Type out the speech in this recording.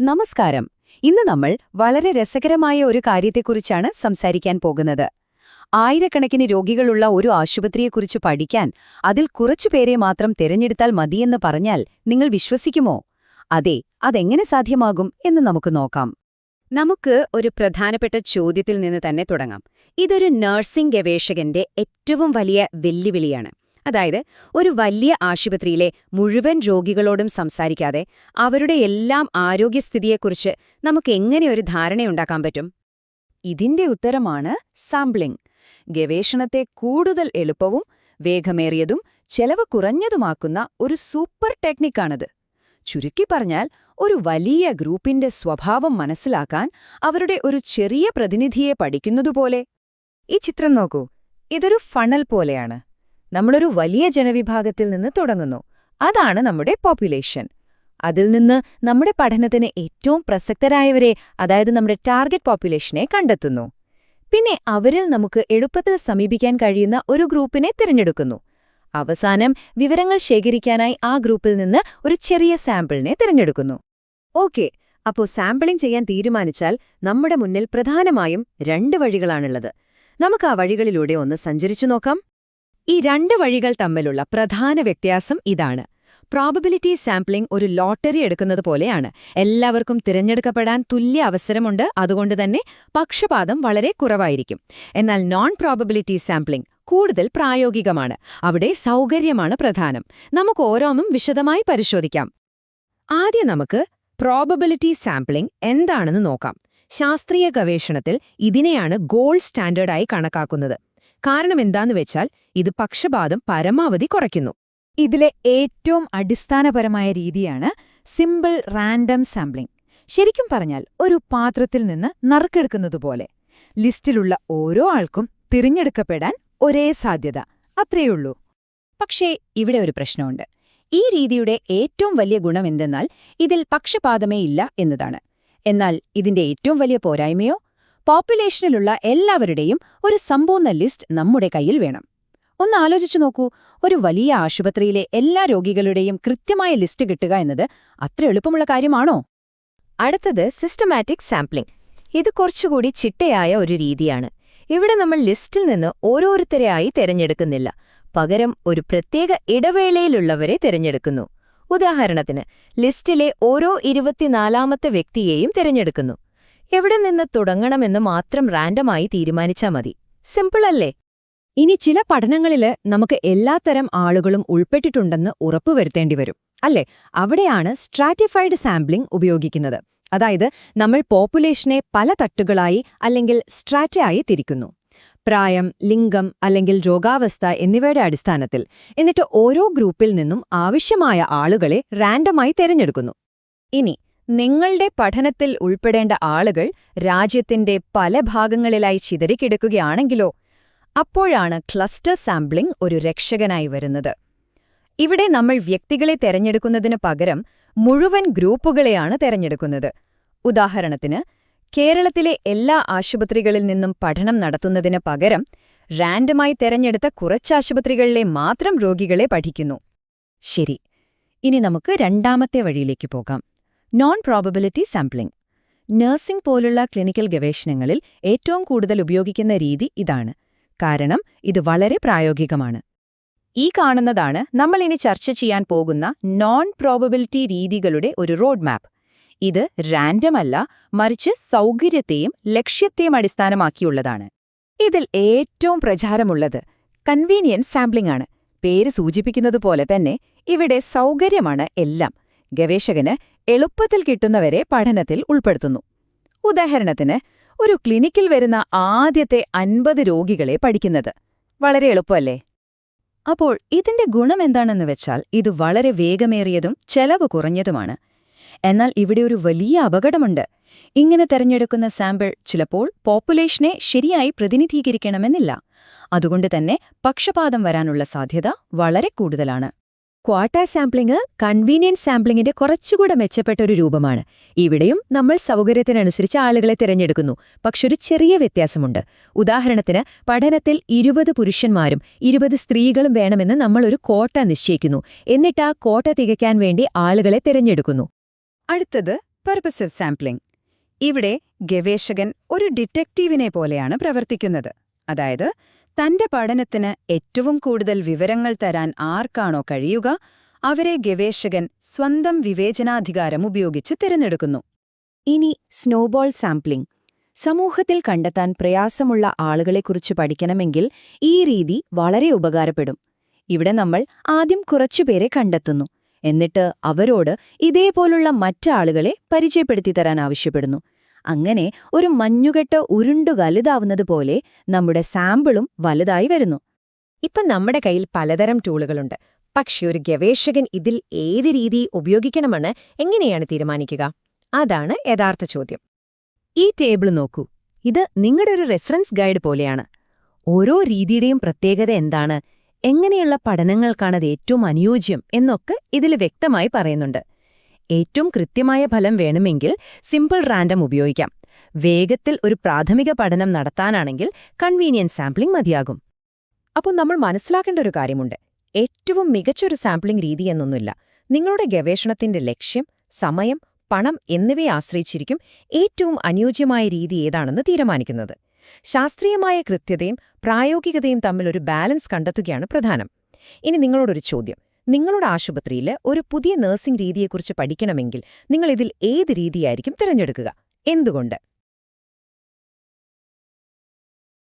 നമസ്കാരം. ഇന്ന് നമ്മൾ വളരെ രസകരമായ ഒരു കാര്യത്തെക്കുറിച്ചാണ് സംസാരിക്കാൻ പോകുന്നത്. ആയിരക്കണക്കിന് രോഗികളുള്ള ഒരു ആശുപത്രിയെക്കുറിച്ച് പഠിക്കാൻ അതിൽ കുറച്ചുപേരെ മാത്രം തിരഞ്ഞെടുത്താൽ മതിയെന്ന് പറഞ്ഞാൽ നിങ്ങൾ വിശ്വസിക്കുമോ? അതെ, അതെങ്ങനെ സാധ്യമാകും എന്ന് നമുക്ക് നോക്കാം. നമുക്ക് ഒരു പ്രധാനപ്പെട്ട ചോദ്യത്തിൽ നിന്ന് തന്നെ തുടങ്ങാം. ഇതൊരു നഴ്സിംഗ് ഗവേഷകന്റെ ഏറ്റവും വലിയ വെല്ലുവിളിയാണ്. അതായത്, ഒരു വലിയ ആശുപത്രിയിലെ മുഴുവൻ രോഗികളോടും സംസാരിക്കാതെ അവരുടെ എല്ലാം ആരോഗ്യസ്ഥിതിയെക്കുറിച്ച് നമുക്ക് എങ്ങനെ ഒരു ധാരണയുണ്ടാക്കാൻ പറ്റും? ഇതിന്റെ ഉത്തരമാണ് സാമ്പിളിംഗ്. ഗവേഷണത്തെ കൂടുതൽ എളുപ്പവും വേഗമേറിയതും ചെലവ് കുറഞ്ഞതുമാക്കുന്ന ഒരു സൂപ്പർ ടെക്നിക്കാണത്. ചുരുക്കി പറഞ്ഞാൽ, ഒരു വലിയ ഗ്രൂപ്പിന്റെ സ്വഭാവം മനസ്സിലാക്കാൻ അവരുടെ ഒരു ചെറിയ പ്രതിനിധിയെ പഠിക്കുന്നതുപോലെ. ഈ ചിത്രം നോക്കൂ. ഇതൊരു ഫണൽ പോലെയാണ്. നമ്മളൊരു വലിയ ജനവിഭാഗത്തിൽ നിന്ന് തുടങ്ങുന്നു. അതാണ് നമ്മുടെ പോപ്പുലേഷൻ. അതിൽ നിന്ന് നമ്മുടെ പഠനത്തിന് ഏറ്റവും പ്രസക്തരായവരെ, അതായത് നമ്മുടെ ടാർഗറ്റ് പോപ്പുലേഷനെ കണ്ടെത്തുന്നു. പിന്നെ അവരിൽ നമുക്ക് എളുപ്പത്തിൽ സമീപിക്കാൻ കഴിയുന്ന ഒരു ഗ്രൂപ്പിനെ തിരഞ്ഞെടുക്കുന്നു. അവസാനം വിവരങ്ങൾ ശേഖരിക്കാനായി ആ ഗ്രൂപ്പിൽ നിന്ന് ഒരു ചെറിയ സാമ്പിളിനെ തിരഞ്ഞെടുക്കുന്നു. ഓക്കെ, അപ്പോൾ സാമ്പിളിംഗ് ചെയ്യാൻ തീരുമാനിച്ചാൽ നമ്മുടെ മുന്നിൽ പ്രധാനമായും 2 വഴികളാണുള്ളത്. നമുക്ക് ആ വഴികളിലൂടെ ഒന്ന് സഞ്ചരിച്ചു നോക്കാം. ഈ 2 വഴികൾ തമ്മിലുള്ള പ്രധാന വ്യത്യാസം ഇതാണ്. പ്രോബബിലിറ്റി സാമ്പിളിംഗ് ഒരു ലോട്ടറി എടുക്കുന്നത് പോലെയാണ്. എല്ലാവർക്കും തിരഞ്ഞെടുക്കപ്പെടാൻ തുല്യ അവസരമുണ്ട്, അതുകൊണ്ടുതന്നെ പക്ഷപാതം വളരെ കുറവായിരിക്കും. എന്നാൽ നോൺ പ്രോബബിലിറ്റി സാമ്പിളിംഗ് കൂടുതൽ പ്രായോഗികമാണ്. അവിടെ സൗകര്യമാണ് പ്രധാനം. നമുക്ക് ഓരോന്നും വിശദമായി പരിശോധിക്കാം. ആദ്യം നമുക്ക് പ്രോബബിലിറ്റി സാമ്പിളിംഗ് എന്താണെന്ന് നോക്കാം. ശാസ്ത്രീയ ഗവേഷണത്തിൽ ഇതിനെയാണ് ഗോൾഡ് സ്റ്റാൻഡേർഡായി കണക്കാക്കുന്നത്. കാരണം എന്താന്ന് വെച്ചാൽ, ഇത് പക്ഷപാതം പരമാവധി കുറയ്ക്കുന്നു. ഇതിലെ ഏറ്റവും അടിസ്ഥാനപരമായ രീതിയാണ് സിമ്പിൾ റാൻഡം സാമ്പിളിംഗ്. ശരിക്കും പറഞ്ഞാൽ, ഒരു പാത്രത്തിൽ നിന്ന് നറുക്കെടുക്കുന്നതുപോലെ. ലിസ്റ്റിലുള്ള ഓരോ ആൾക്കും തിരഞ്ഞെടുക്കപ്പെടാൻ ഒരേ സാധ്യത, അത്രയുള്ളൂ. പക്ഷേ ഇവിടെ ഒരു പ്രശ്നമുണ്ട്. ഈ രീതിയുടെ ഏറ്റവും വലിയ ഗുണം എന്തെന്നാൽ ഇതിൽ പക്ഷപാതമേ ഇല്ല എന്നതാണ്. എന്നാൽ ഇതിന്റെ ഏറ്റവും വലിയ പോരായ്മയോ? പോപ്പുലേഷനിലുള്ള എല്ലാവരുടെയും ഒരു സമ്പൂർണ്ണ ലിസ്റ്റ് നമ്മുടെ കയ്യിൽ വേണം. ഒന്ന് ആലോചിച്ചു നോക്കൂ. ഒരു വലിയ ആശുപത്രിയിലെ എല്ലാ രോഗികളുടെയും കൃത്യമായ ലിസ്റ്റ് കിട്ടുക എന്നത് അത്ര എളുപ്പമുള്ള കാര്യമാണോ? അടുത്തത് സിസ്റ്റമാറ്റിക് സാമ്പിളിംഗ്. ഇത് കുറച്ചുകൂടി ചിട്ടയായ ഒരു രീതിയാണ്. ഇവിടെ നമ്മൾ ലിസ്റ്റിൽ നിന്ന് ഓരോരുത്തരെയായി തിരഞ്ഞെടുക്കുന്നില്ല. പകരം ഒരു പ്രത്യേക ഇടവേളയിലുള്ളവരെ തിരഞ്ഞെടുക്കുന്നു. ഉദാഹരണത്തിന്, ലിസ്റ്റിലെ ഓരോ 24ാമത്തെ വ്യക്തിയെയും തിരഞ്ഞെടുക്കുന്നു. എവിടെ നിന്ന് തുടങ്ങണമെന്ന് മാത്രം റാൻഡമായി തീരുമാനിച്ചാൽ മതി. സിമ്പിൾ അല്ലേ? ഇനി ചില പഠനങ്ങളില് നമുക്ക് എല്ലാത്തരം ആളുകളും ഉൾപ്പെട്ടിട്ടുണ്ടെന്ന് ഉറപ്പുവരുത്തേണ്ടി വരും, അല്ലേ? അവിടെയാണ് സ്ട്രാറ്റിഫൈഡ് സാമ്പിളിംഗ് ഉപയോഗിക്കുന്നത്. അതായത്, നമ്മൾ പോപ്പുലേഷനെ പല തട്ടുകളായി അല്ലെങ്കിൽ സ്ട്രാറ്റയായി തിരിക്കുന്നു. പ്രായം, ലിംഗം അല്ലെങ്കിൽ രോഗാവസ്ഥ എന്നിവയുടെ അടിസ്ഥാനത്തിൽ. എന്നിട്ട് ഓരോ ഗ്രൂപ്പിൽ നിന്നും ആവശ്യമായ ആളുകളെ റാൻഡമായി തിരഞ്ഞെടുക്കുന്നു. ഇനി നിങ്ങളുടെ പഠനത്തിൽ ഉൾപ്പെടേണ്ട ആളുകൾ രാജ്യത്തിന്റെ പല ഭാഗങ്ങളിലായി ചിതറിക്കിടക്കുകയാണെങ്കിലോ? അപ്പോഴാണ് ക്ലസ്റ്റർ സാമ്പിളിംഗ് ഒരു രക്ഷകനായി വരുന്നത്. ഇവിടെ നമ്മൾ വ്യക്തികളെ തെരഞ്ഞെടുക്കുന്നതിനു പകരം മുഴുവൻ ഗ്രൂപ്പുകളെയാണ് തെരഞ്ഞെടുക്കുന്നത്. ഉദാഹരണത്തിന്, കേരളത്തിലെ എല്ലാ ആശുപത്രികളിൽ നിന്നും പഠനം നടത്തുന്നതിന് പകരം റാൻഡമായി തെരഞ്ഞെടുത്ത കുറച്ചാശുപത്രികളിലെ മാത്രം രോഗികളെ പഠിക്കുന്നു. ശരി, ഇനി നമുക്ക് 2ാമത്തെ വഴിയിലേക്ക് പോകാം. Non probability sampling. നഴ്സിംഗ് പോലുള്ള ക്ലിനിക്കൽ ഗവേഷണങ്ങളിൽ ഏറ്റവും കൂടുതൽ ഉപയോഗിക്കുന്ന രീതി ഇതാണ്. കാരണം ഇത് വളരെ പ്രായോഗികമാണ്. ഈ കാണുന്നതാണ് നമ്മൾ ഇനി ചർച്ച ചെയ്യാൻ പോകുന്ന നോൺ പ്രോബബിലിറ്റി രീതികളുടെ ഒരു റോഡ് മാപ്പ്. ഇത് റാൻഡം അല്ല, മറിച്ച് സൗകര്യത്തെയും ലക്ഷ്യത്തെയും അടിസ്ഥാനമാക്കിയുള്ളതാണ്. ഇതിൽ ഏറ്റവും പ്രചാരമുള്ളത് കൺവീനിയൻസ് സാമ്പിളിംഗ് ആണ്. പേര് സൂചിപ്പിക്കുന്നതുപോലെ തന്നെ ഇവിടെ സൗകര്യമാണ് എല്ലാം. ഗവേഷകന് എളുപ്പത്തിൽ കിട്ടുന്നവരെ പഠനത്തിൽ ഉൾപ്പെടുത്തുന്നു. ഉദാഹരണത്തിന്, ഒരു ക്ലിനിക്കിൽ വരുന്ന ആദ്യത്തെ 50 രോഗികളെ പഠിക്കുന്നത്. വളരെ എളുപ്പമല്ലേ? അപ്പോൾ ഇതിന്റെ ഗുണം എന്താണെന്ന് വെച്ചാൽ, ഇത് വളരെ വേഗമേറിയതും ചെലവ് കുറഞ്ഞതുമാണ്. എന്നാൽ ഇവിടെ ഒരു വലിയ അപകടമുണ്ട്. ഇങ്ങനെ തെരഞ്ഞെടുക്കുന്ന സാമ്പിൾ ചിലപ്പോൾ പോപ്പുലേഷനെ ശരിയായി പ്രതിനിധീകരിക്കണമെന്നില്ല. അതുകൊണ്ട് തന്നെ പക്ഷപാതം വരാനുള്ള സാധ്യത വളരെ കൂടുതലാണ്. ക്വാട്ട സാമ്പിളിംഗ് കൺവീനിയൻസ് സാമ്പിളിംഗിന്റെ കുറച്ചുകൂടെ മെച്ചപ്പെട്ട ഒരു രൂപമാണ്. ഇവിടെയും നമ്മൾ സൗകര്യത്തിനനുസരിച്ച് ആളുകളെ തിരഞ്ഞെടുക്കുന്നു. പക്ഷെ ഒരു ചെറിയ വ്യത്യാസമുണ്ട്. ഉദാഹരണത്തിന്, പഠനത്തിൽ 20 പുരുഷന്മാരും 20 സ്ത്രീകളും വേണമെന്ന് നമ്മൾ ഒരു ക്വാട്ട നിശ്ചയിക്കുന്നു. എന്നിട്ട് ആ ക്വാട്ട തികയ്ക്കാൻ വേണ്ടി ആളുകളെ തിരഞ്ഞെടുക്കുന്നു. അടുത്തത് പർപ്പസീവ് സാമ്പിളിംഗ്. ഇവിടെ ഗവേഷകൻ ഒരു ഡിറ്റക്റ്റീവിനെ പോലെയാണ് പ്രവർത്തിക്കുന്നത്. അതായത്, തന്റെ പഠനത്തിന് ഏറ്റവും കൂടുതൽ വിവരങ്ങൾ തരാൻ ആർക്കാണോ കഴിയുക, അവരെ ഗവേഷകൻ സ്വന്തം വിവേചനാധികാരം ഉപയോഗിച്ച് തിരഞ്ഞെടുക്കുന്നു. ഇനി സ്നോബോൾ സാമ്പിളിംഗ്. സമൂഹത്തിൽ കണ്ടെത്താൻ പ്രയാസമുള്ള ആളുകളെക്കുറിച്ച് പഠിക്കണമെങ്കിൽ ഈ രീതി വളരെ ഉപകാരപ്പെടും. ഇവിടെ നമ്മൾ ആദ്യം കുറച്ചുപേരെ കണ്ടെത്തുന്നു, എന്നിട്ട് അവരോട് ഇതേപോലുള്ള മറ്റാളുകളെ പരിചയപ്പെടുത്തി തരാൻ ആവശ്യപ്പെടുന്നു. അങ്ങനെ ഒരു മഞ്ഞുകെട്ട് ഉരുണ്ടു വലുതാവുന്നതുപോലെ നമ്മുടെ സാമ്പിളും വലുതായി വരുന്നു. ഇപ്പം നമ്മുടെ കയ്യിൽ പലതരം ടൂളുകളുണ്ട്. പക്ഷെ ഒരു ഗവേഷകൻ ഇതിൽ ഏത് രീതി ഉപയോഗിക്കണമെന്ന് എങ്ങനെയാണ് തീരുമാനിക്കുക? അതാണ് യഥാർത്ഥ ചോദ്യം. ഈ ടേബിൾ നോക്കൂ. ഇത് നിങ്ങളുടെ ഒരു റെഫറൻസ് ഗൈഡ് പോലെയാണ്. ഓരോ രീതിയുടെയും പ്രത്യേകത എന്താണ്, എങ്ങനെയുള്ള പഠനങ്ങൾക്കാണത് ഏറ്റവും അനുയോജ്യം എന്നൊക്കെ ഇതിൽ വ്യക്തമായി പറയുന്നുണ്ട്. ഏറ്റവും കൃത്യമായ ഫലം വേണമെങ്കിൽ സിമ്പിൾ റാൻഡം ഉപയോഗിക്കാം. വേഗത്തിൽ ഒരു പ്രാഥമിക പഠനം നടത്താനാണെങ്കിൽ കൺവീനിയൻസ് സാമ്പിളിംഗ് മതിയാകും. അപ്പോൾ നമ്മൾ മനസ്സിലാക്കേണ്ട ഒരു കാര്യമുണ്ട്. ഏറ്റവും മികച്ചൊരു സാമ്പിളിംഗ് രീതി എന്നൊന്നുമില്ല. നിങ്ങളുടെ ഗവേഷണത്തിന്റെ ലക്ഷ്യം, സമയം, പണം എന്നിവയെ ആശ്രയിച്ചിരിക്കും ഏറ്റവും അനുയോജ്യമായ രീതി ഏതാണെന്ന് തീരുമാനിക്കുന്നത്. ശാസ്ത്രീയമായ കൃത്യതയും പ്രായോഗികതയും തമ്മിലൊരു ബാലൻസ് കണ്ടെത്തുകയാണ് പ്രധാനം. ഇനി നിങ്ങളോടൊരു ചോദ്യം. നിങ്ങളുടെ ആശുപത്രിയിൽ ഒരു പുതിയ നഴ്സിംഗ് രീതിയെക്കുറിച്ച് പഠിക്കണമെങ്കിൽ നിങ്ങൾ ഇതിൽ ഏത് രീതിയായിരിക്കും തിരഞ്ഞെടുക്കുക? എന്തുകൊണ്ട്?